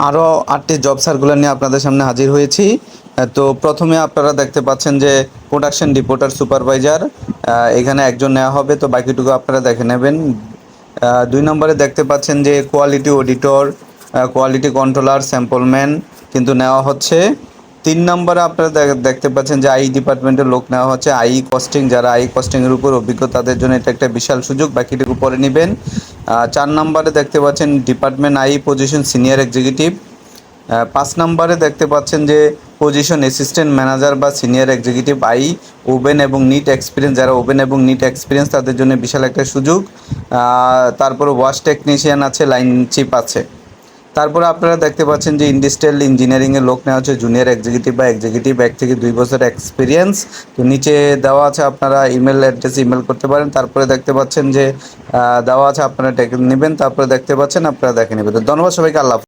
আরও 8টি job circular নিয়ে আপনাদের সামনে হাজির হয়েছি। তো প্রথমে আপনারা দেখতে পাচ্ছেন যে প্রোডাকশন রিপোর্টার সুপারভাইজার, এখানে একজন নেওয়া হবে, তো বাকিটুকু আপনারা দেখে নেবেন। 2 নম্বরে দেখতে পাচ্ছেন যে কোয়ালিটি অডিটর, কোয়ালিটি কন্ট্রোলার, স্যাম্পলম্যান কিন্তু নেওয়া হচ্ছে। 3 নম্বরে আপনারা দেখতে পাচ্ছেন যে আই ডিপার্টমেন্টের লোক নেওয়া হচ্ছে। আই কস্টিং, যারা আই কস্টিংয়ের উপর অভিজ্ঞ তাদের জন্য এটা একটা বিশাল সুযোগ, বাকিটুকু পরে নেবেন। 4 নম্বরে দেখতে পাচ্ছেন department I position senior executive. 5 নম্বরে দেখতে পাচ্ছেন যে পজিশন অ্যাসিস্ট্যান্ট ম্যানেজার বা সিনিয়র এক্সিকিউটিভ আই ওভেন এবং নিট এক্সপিরিয়েন্স, যারা ওভেন এবং নিট এক্সপিরিয়েন্স তাদের জন্য বিশাল একটা সুযোগ। তারপরে ওয়াশ টেকনিশিয়ান আছে, লাইন চিপ আছে। তারপরে আপনারা দেখতে পাচ্ছেন যে ইন্ডাস্ট্রিয়াল ইঞ্জিনিয়ারিংয়ের লোক নেওয়া হচ্ছে, জুনিয়র এক্সিকিউটিভ বা এক্সিকিউটিভ 1 থেকে 2 বছর এক্সপিরিয়েন্স। তো নিচে দেওয়া আছে, আপনারা ইমেল অ্যাড্রেসে ইমেল করতে পারেন। তারপরে দেখতে পাচ্ছেন যে দেওয়া আছে, আপনারা নেবেন। তারপরে দেখতে পাচ্ছেন আপনারা দেখে নেবেন। তো ধন্যবাদ সবাইকে, আল্লাহ হাফেজ।